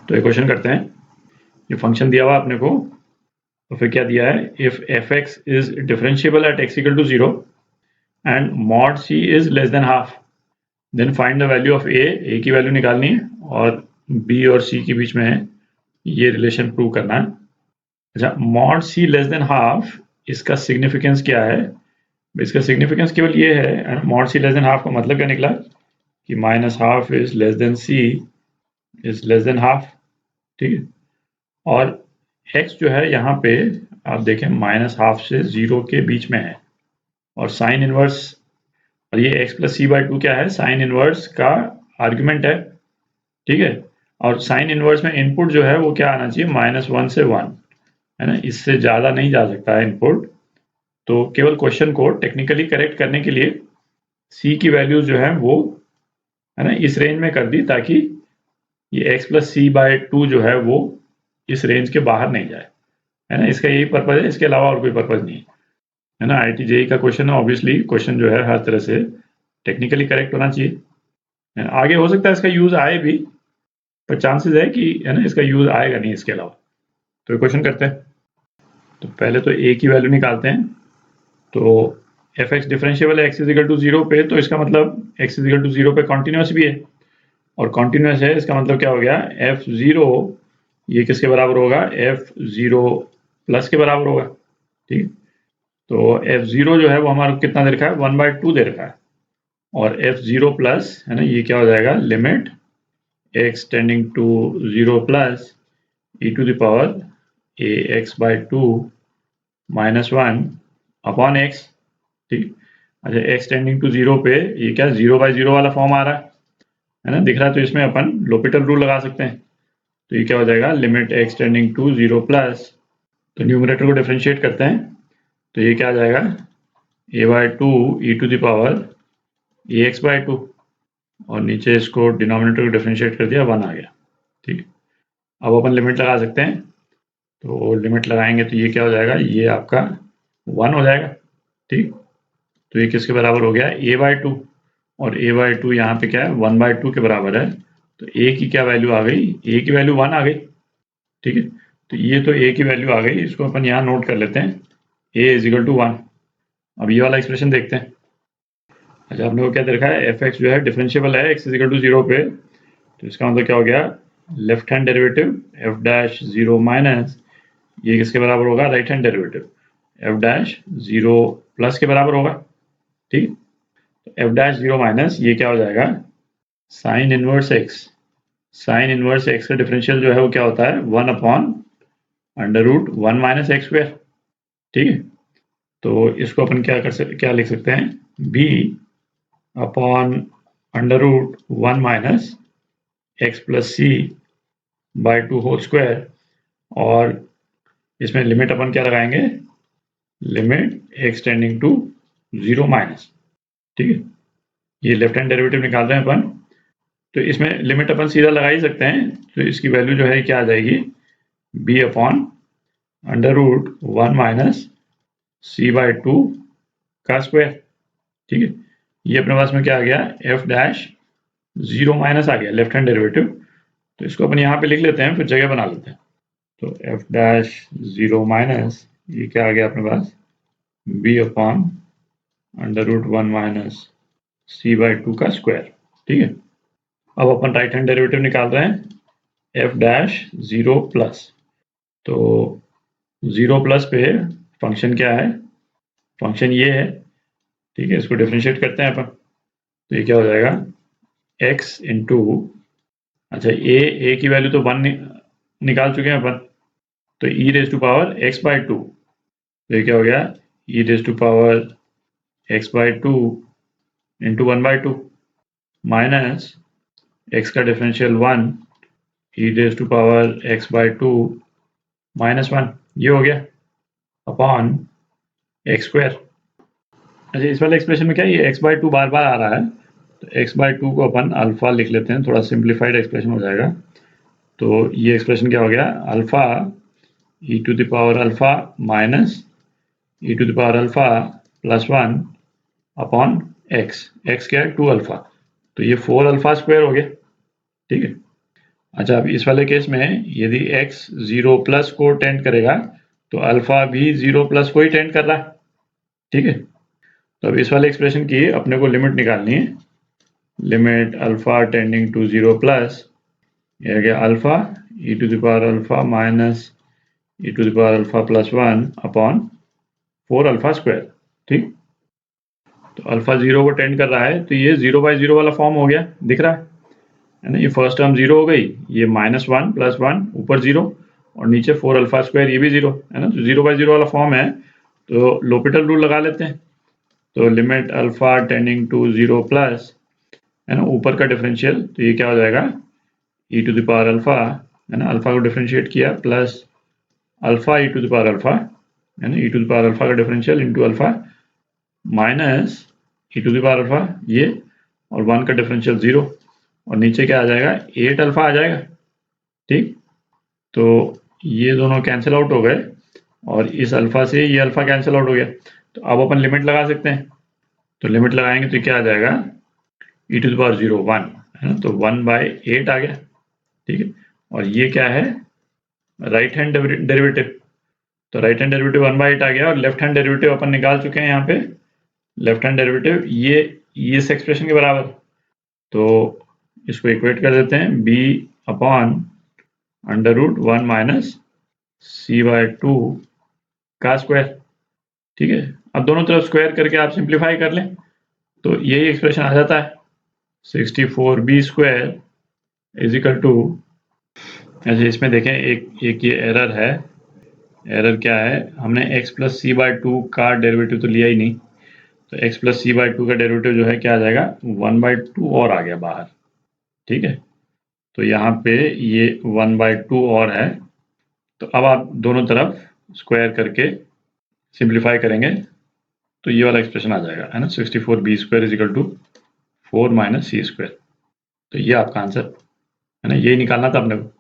तो ये क्वेश्चन करते हैं, ये फंक्शन दिया हुआ अपने को, तो फिर क्या दिया है, if F X is differentiable at X equal to 0 and mod C is less than half, then find the value of A की वैल्यू निकालनी है और बी और सी के बीच में ये रिलेशन प्रूव करना है। अच्छा, mod c less than half, इसका सिग्निफिकेंस क्या है? इसका सिग्निफिकेंस केवल ये है, mod c less than half का मतलब क्या निकला कि minus half is less than c is less than half, ठीक है। और x जो है यहाँ पे आप देखें माइनस हाफ से 0 के बीच में है, और साइन इनवर्स, और ये x plus c by two क्या है, साइन इनवर्स का आर्ग्यूमेंट है, ठीक है। और साइन इनवर्स में इनपुट जो है वो क्या आना चाहिए, -1 से 1, है ना, इससे ज़्यादा नहीं जा सकता है इनपुट। तो केवल क्वेश्चन को टेक्निकली करेक्ट करने के लिए c की वैल्यूज जो है वो, है ना, इस रेंज में कर दी ताकि ये x plus c by two जो है वो इस रेंज के बाहर नहीं जाए, है ना। इसका यही पर्पज है, इसके अलावा और कोई पर्पज नहीं है ना। IIT JEE का क्वेश्चन है, ऑब्वियसली क्वेश्चन जो है हर तरह से टेक्निकली करेक्ट होना चाहिए। आगे हो सकता है इसका यूज आए भी, पर चांसेस है कि, है ना, इसका यूज आएगा नहीं इसके अलावा। तो ये क्वेश्चन करते हैं। तो पहले तो a की वैल्यू निकालते हैं। तो एफ एक्स डिफरेंशिएबल है x इज इक्वल टू 0 पे, तो इसका मतलब x इज इक्वल टू 0 पे कॉन्टिन्यूस भी है, और कॉन्टिन्यूस है इसका मतलब क्या हो गया, f0 ये किसके बराबर होगा, f0 प्लस के बराबर होगा, ठीक। तो f0 जो है वो हमारा कितना दे रखा है, 1/2 दे रखा है, और f0 प्लस, है ना, ये क्या हो जाएगा, limit x tending to 0 plus e to the power ax/2 -1 upon x, ठीक। अच्छा, x टेंडिंग टू 0 पे ये क्या 0/0 वाला फॉर्म आ रहा है ना, दिख रहा है, तो इसमें अपन लोपिटल रूल लगा सकते हैं। तो ये क्या हो जाएगा, limit x tending to 0 plus, तो न्यूमरेटर को डिफरेंशिएट करते हैं, तो ये क्या आ जाएगा, a/2 e to the power ax/2, और नीचे इसको डिनोमिनेटर को डिफरेंशिएट कर दिया, 1 आ गया, ठीक। अब अपन लिमिट लगा सकते हैं, तो लिमिट लगाएंगे तो ये क्या हो जाएगा, ये आपका 1 हो जाएगा, ठीक। तो ये किसके बराबर हो गया, a/2, और a/2 यहाँ पे क्या है, 1/2 के बराबर है। तो a की क्या वैल्यू आ गई, a की वैल्यू 1 आ गई, ठीक है। तो ये तो a की वैल्यू आ गई, इसको अपन यहाँ नोट कर लेते हैं, a इज इक्वल टू 1। अब ये वाला एक्सप्रेशन देखते हैं। अच्छा, आपने को क्या दे रखा है, एफ एक्स जो है डिफरेंशिएबल है x इज इक्वल टू 0 पे, तो इसका मतलब क्या हो गया, left hand derivative f dash 0 minus, ये किसके बराबर होगा, right hand derivative f dash 0 plus के बराबर होगा, ठीक। तो f डैश 0 माइनस ये क्या हो जाएगा, sine inverse x, sine inverse x का डिफरेंशियल जो है वो क्या होता है, 1 upon under root 1 minus x square, ठीक है। तो इसको अपन क्या लिख सकते हैं, b upon under root 1 minus x plus c by 2 whole square, और इसमें लिमिट अपन क्या लगाएंगे, limit x tending to 0 minus, ठीक है। ये लेफ्ट हैंड डेरिवेटिव निकाल रहे हैं अपन, तो इसमें लिमिट अपन सीधा लगा ही सकते हैं, तो इसकी वैल्यू जो है क्या आ जाएगी, b upon under root 1 minus c/2 का स्क्वायर, ठीक है। ये अपने पास में क्या आ गया, f डैश 0 माइनस आ गया, लेफ्ट हैंड डेरिवेटिव, तो इसको अपन यहाँ पे लिख लेते हैं, फिर जगह बना लेते हैं। तो f डैश 0 माइनस ये क्या आ गया अपने पास, b upon under root 1 minus c/2 का स्क्वायर, ठीक है। अब अपन राइट हैंड डेरिवेटिव निकाल रहे हैं, f डैश 0 प्लस, तो 0 प्लस पे फंक्शन क्या है, फंक्शन ये है, ठीक है। इसको डिफरेंशिएट करते हैं अपन, तो ये क्या हो जाएगा, x इंटू, अच्छा a की वैल्यू तो 1 निकाल चुके हैं अपन, तो e raise to power x/2, तो ये क्या हो गया, e raise to power x/2 into 1/2 minus x का differential 1 e raise to power x/2 minus 1, ये हो गया अपॉन एक्स स्क्वायर। अच्छा, इस वाले एक्सप्रेशन में क्या ये x/2 बार बार आ रहा है, तो x/2 को अपन अल्फा लिख लेते हैं, थोड़ा सिंप्लीफाइड एक्सप्रेशन हो जाएगा। तो ये एक्सप्रेशन क्या हो गया, alpha e to the power alpha minus e to the power alpha plus 1 upon x, x क्या है 2 अल्फा, तो ये 4 अल्फा स्क्वायर हो गया, ठीक है। अच्छा, अब इस वाले केस में यदि x 0 प्लस को टेंड करेगा तो अल्फा भी 0 प्लस को ही टेंड कर रहा है, ठीक है। तो अब इस वाले एक्सप्रेशन की अपने को लिमिट निकालनी है, limit alpha tending to 0 plus, ये आ गया alpha e to the power alpha minus e to the power alpha plus 1 upon 4 alpha square, ठीक। तो अल्फा 0 को टेंड कर रहा है तो ये 0 बाई 0 वाला फॉर्म हो गया, दिख रहा है ना। ये फर्स्ट टर्म 0 हो गई, ये -1 प्लस 1 ऊपर 0 और नीचे 4 अल्फा स्क्वायर, ये भी 0 है ना। तो 0 बाई 0 वाला फॉर्म है, तो लोपिटल रूल लगा लेते हैं। तो limit alpha tending to 0 plus, है ना, ऊपर का डिफरेंशियल, तो ये क्या हो जाएगा e to the power alpha, है ना, अल्फा को डिफरेंशिएट किया plus alpha e to the power alpha, है ना, e to the power alpha का differential into alpha minus e to the power alpha ये, और 1 का डिफरेंशियल 0, और नीचे क्या आ जाएगा 8 अल्फा आ जाएगा, ठीक। तो ये दोनों कैंसिल आउट हो गए और इस अल्फा से ये अल्फा कैंसिल आउट हो गया। तो अब अपन लिमिट लगा सकते हैं, तो लिमिट लगाएंगे तो क्या आ जाएगा e टू द पावर 0 1, है ना, तो 1/8 आ गया, ठीक है। और ये क्या है, राइट हैंड डेरिवेटिव, तो राइट हैंड डेरिवेटिव 1/8 आ गया, और लेफ्ट हैंड डेरिवेटिव अपन निकाल चुके हैं यहाँ पे। लेफ्ट हैंड डेरिवेटिव ये इस एक्सप्रेशन के बराबर, तो इसको इक्वेट कर देते हैं b upon under root 1 minus c/2 का स्क्वायर, ठीक है। अब दोनों तरफ स्क्वायर करके आप सिंप्लीफाई कर लें तो यही एक्सप्रेशन आ जाता है, 64b square is equal to, अच्छा इसमें देखें एक ये एरर है। एरर क्या है, हमने x प्लस c/2 का डेरिवेटिव तो लिया ही नहीं, तो x प्लस c/2 का डेरिवेटिव जो है क्या आ जाएगा 1/2 और आ गया बाहर, ठीक है। तो यहाँ पे ये 1/2 और है, तो अब आप दोनों तरफ स्क्वायर करके सिंप्लीफाई करेंगे तो ये वाला एक्सप्रेशन आ जाएगा, है ना, 64b square is equal to 4 minus c square. तो ये आपका आंसर है ना, यही निकालना था अपने को।